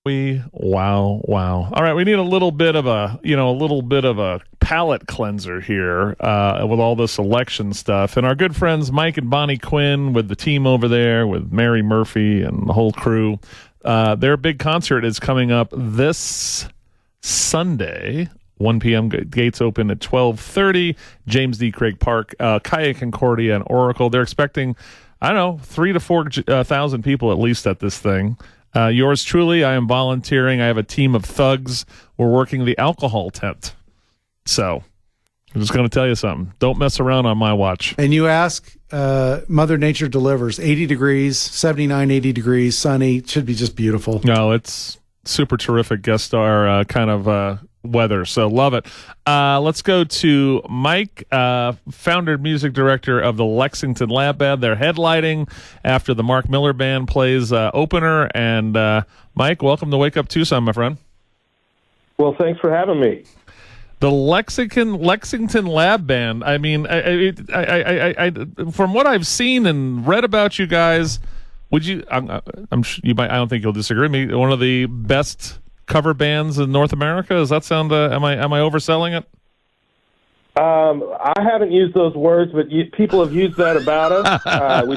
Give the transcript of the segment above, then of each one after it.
Wow. All right, we need a little bit of a palate cleanser here with all this election stuff. And our good friends Mike and Bonnie Quinn with the team over there, with Mary Murphy and the whole crew, their big concert is coming up this Sunday. 1 p.m. Gates open at 12:30. James D. Craig Park, Kaya Concordia, and Oracle. They're expecting, 3,000 to 4,000 people at least at this thing. Yours truly, I am volunteering. I have a team of thugs. We're working the alcohol tent. So I'm just going to tell you something. Don't mess around on my watch. And you ask, Mother Nature delivers. 80 degrees, 79, 80 degrees, sunny. It should be just beautiful. No, it's super terrific guest star kind of weather. So love it. Let's go to Mike, founder and music director of the Lexington Lab Band. They're headlining after the Mark Miller Band plays opener. And Mike, welcome to Wake Up Tucson, my friend. Well, thanks for having me. The Lexington Lab Band. I mean, I from what I've seen and read about you guys, would you? I'm you might. I don't think you'll disagree with me. One of the best cover bands in North America. Does that sound? Am I overselling it? I haven't used those words, but people have used that about us. We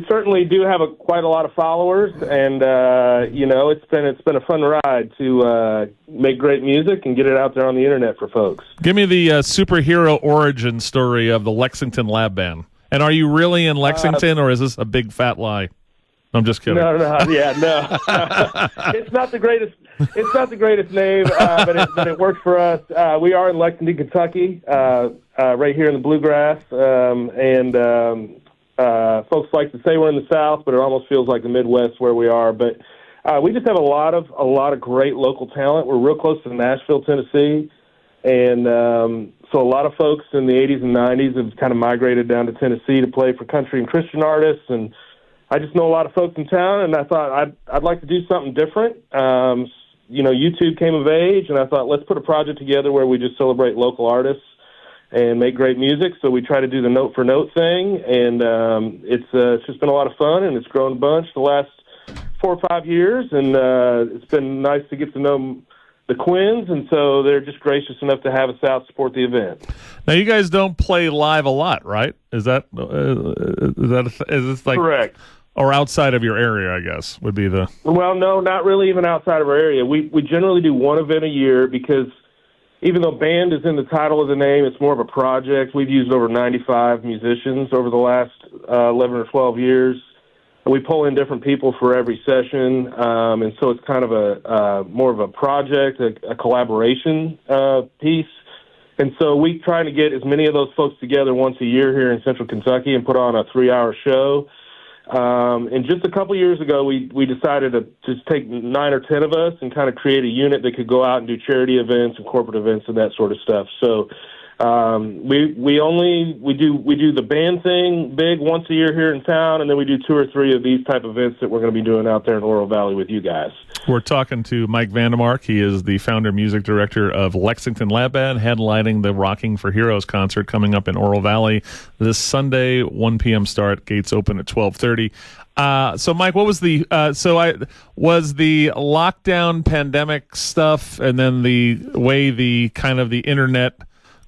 certainly do have quite a lot of followers, and it's been a fun ride to make great music and get it out there on the internet for folks. Give me the superhero origin story of the Lexington Lab Band. And are you really in Lexington, or is this a big fat lie? I'm just kidding. No. It's not the greatest. It's not the greatest name, but it works for us. We are in Lexington, Kentucky, right here in the bluegrass, and folks like to say we're in the South, but it almost feels like the Midwest where we are. But we just have a lot of great local talent. We're real close to Nashville, Tennessee, and so a lot of folks in the 80s and 90s have kind of migrated down to Tennessee to play for country and Christian artists, and I just know a lot of folks in town, and I thought I'd like to do something different. YouTube came of age, and I thought, let's put a project together where we just celebrate local artists and make great music. So we try to do the note-for-note thing, and it's just been a lot of fun, and it's grown a bunch the last 4 or 5 years, and it's been nice to get to know the Quins, and so they're just gracious enough to have us out support the event. Now, you guys don't play live a lot, right? Is this like correct? Or outside of your area, I guess, would be the... Well, no, not really even outside of our area. We generally do one event a year because even though band is in the title of the name, it's more of a project. We've used over 95 musicians over the last 11 or 12 years. We pull in different people for every session, and so it's kind of a more of a project, a collaboration piece. And so we try to get as many of those folks together once a year here in Central Kentucky and put on a 3-hour show. And just a couple years ago, we decided to just take 9 or 10 of us and kind of create a unit that could go out and do charity events and corporate events and that sort of stuff. So we do the band thing big once a year here in town, and then we do 2 or 3 of these type of events that we're going to be doing out there in Oro Valley with you guys. We're talking to Mike Vandemark. He is the founder music director of Lexington Lab Band, headlining the Rockin for Heroes concert coming up in Oro Valley this Sunday, 1 p.m. start. Gates open at 12:30. So, Mike, what was the was the lockdown pandemic stuff, and then the way the kind of the internet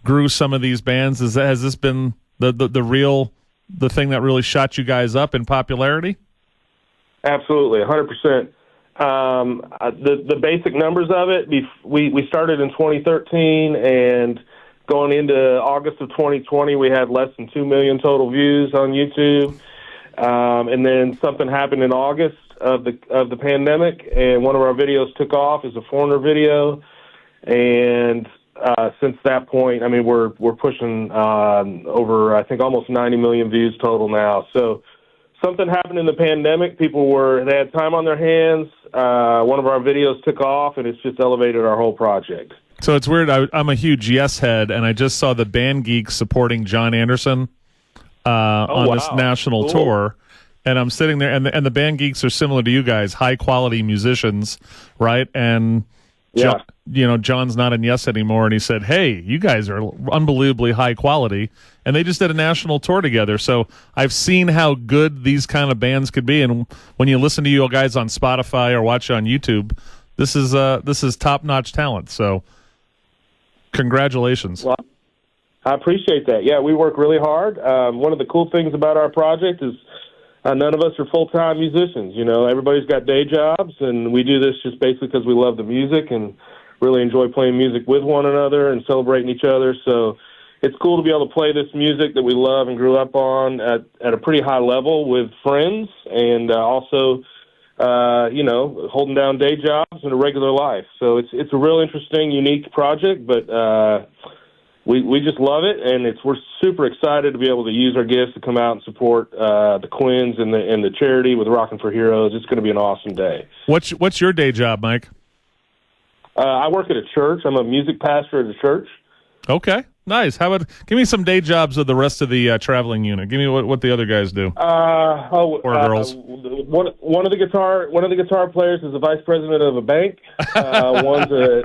grew some of these bands? Has this been the thing that really shot you guys up in popularity? Absolutely, 100%. The basic numbers of it, we started in 2013, and going into August of 2020, we had less than 2 million total views on YouTube. And then something happened in August of the pandemic, and one of our videos took off as a foreigner video, and since that point, I mean, we're pushing over, I think, almost 90 million views total now. So something happened in the pandemic. They had time on their hands. One of our videos took off, and it's just elevated our whole project. So it's weird. I'm a huge Yes head, and I just saw the Band Geeks supporting John Anderson on this national tour. And I'm sitting there, and the Band Geeks are similar to you guys, high-quality musicians, right? And John's not in Yes anymore, and he said, "Hey, you guys are unbelievably high quality," and they just did a national tour together. So I've seen how good these kind of bands could be, and when you listen to you guys on Spotify or watch on YouTube, this is top-notch talent. So congratulations. Well, I appreciate that. Yeah, we work really hard. One of the cool things about our project is none of us are full-time musicians. Everybody's got day jobs, and we do this just basically because we love the music and really enjoy playing music with one another and celebrating each other. So it's cool to be able to play this music that we love and grew up on at a pretty high level with friends, and also, holding down day jobs and a regular life. So it's a real interesting, unique project, but we just love it, and we're super excited to be able to use our gifts to come out and support the Quins and the charity with Rockin' for Heroes. It's going to be an awesome day. What's your day job, Mike? I work at a church. I'm a music pastor at a church. Okay, nice. How about give me some day jobs of the rest of the traveling unit? Give me what the other guys do. Or girls. One of the guitar players is the vice president of a bank. One's a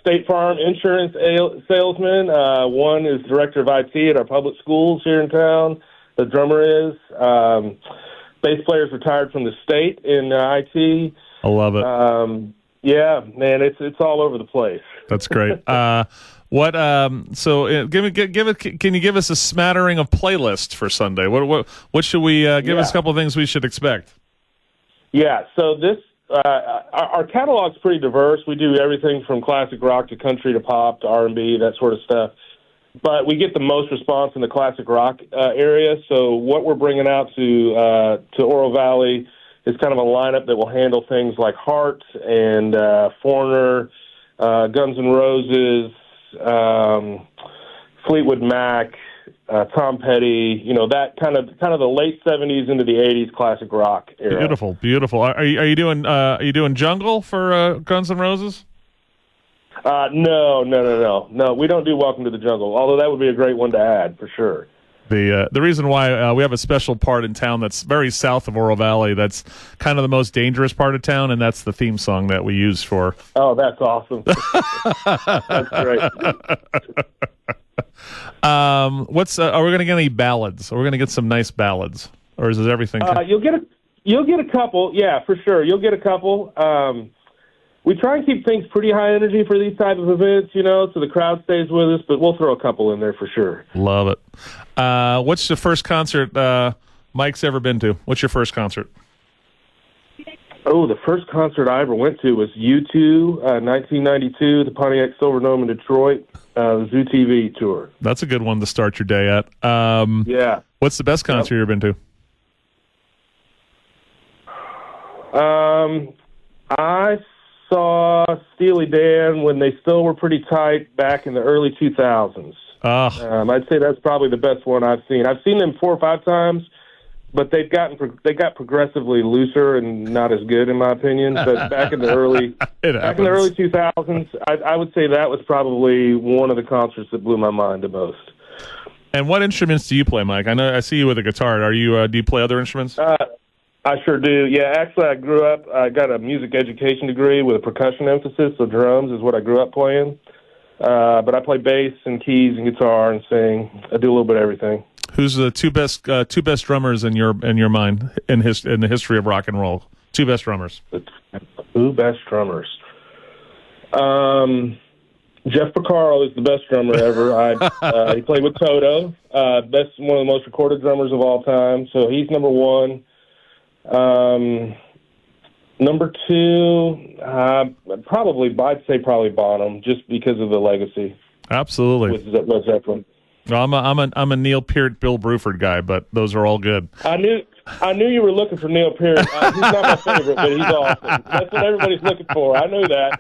State Farm insurance salesman. One is director of IT at our public schools here in town. The drummer is. Bass player's retired from the state in IT. I love it. Yeah, man, it's all over the place. That's great. So can you give us a smattering of playlists for Sunday? What should we give us a couple of things we should expect? Yeah, so this our catalog's pretty diverse. We do everything from classic rock to country to pop to R&B, that sort of stuff. But we get the most response in the classic rock area. So what we're bringing out to Oro Valley is kind of a lineup that will handle things like Heart and Foreigner, Guns N' Roses, Fleetwood Mac, Tom Petty, that kind of the late 70s into the 80s classic rock era. Beautiful. Are you doing Jungle for Guns N' Roses? No. We don't do Welcome to the Jungle, although that would be a great one to add for sure. The reason why we have a special part in town that's very south of Oro Valley, that's kind of the most dangerous part of town, and that's the theme song that we use for. Oh, that's awesome. That's great. Are we going to get any ballads? Are we going to get some nice ballads, or is it everything? You'll get a couple, yeah, for sure. You'll get a couple. We try and keep things pretty high energy for these type of events, so the crowd stays with us, but we'll throw a couple in there for sure. Love it. What's the first concert Mike's ever been to? What's your first concert? Oh, the first concert I ever went to was U2, 1992, the Pontiac Silverdome in Detroit, the Zoo TV tour. That's a good one to start your day at. Yeah. What's the best concert you've ever been to? I saw Steely Dan when they still were pretty tight back in the early 2000s. I'd say that's probably the best one I've seen. I've seen them 4 or 5 times, but they got progressively looser and not as good in my opinion. But back in the early 2000s, I would say that was probably one of the concerts that blew my mind the most. And what instruments do you play, Mike? I see you with a guitar. Do you play other instruments? I sure do. Yeah, actually, I got a music education degree with a percussion emphasis, so drums is what I grew up playing. But I play bass and keys and guitar and sing. I do a little bit of everything. Who's the two best drummers in your mind in the history of rock and roll? 2 best drummers. The 2 best drummers. Jeff Porcaro is the best drummer ever. He played with Toto. One of the most recorded drummers of all time. So he's number 1. Number 2, I'd say probably Bonham, just because of the legacy. Absolutely. With Led Zeppelin. Well, I'm a Neil Peart, Bill Bruford guy, but those are all good. I knew you were looking for Neil Peart. He's not my favorite, but he's awesome. That's what everybody's looking for. I knew that.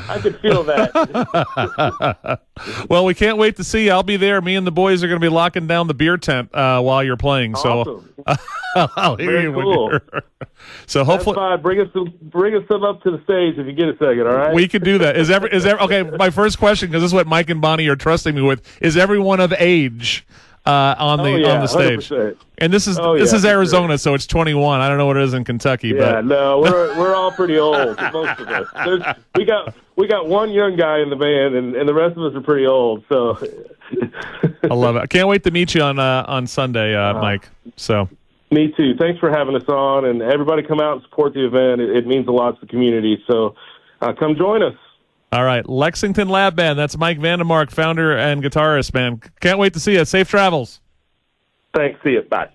I could feel that. Well, we can't wait to see you. I'll be there. Me and the boys are going to be locking down the beer tent while you're playing. Awesome. So I'll hear you. Cool. So hopefully, bring us some up to the stage if you get a second. All right, we can do that. Is okay? My first question, because this is what Mike and Bonnie are trusting me with, is everyone of age? on the stage. 100%. And this is Arizona, so it's 21. I don't know what it is in Kentucky. Yeah, but no, we're all pretty old, most of us. We got one young guy in the band, and the rest of us are pretty old. So I love it. I can't wait to meet you on Sunday, Mike. So. Me too. Thanks for having us on, and everybody come out and support the event. It means a lot to the community, so come join us. All right, Lexington Lab Band. That's Mike Vandemark, founder and guitarist, man. Can't wait to see you. Safe travels. Thanks. See you. Bye.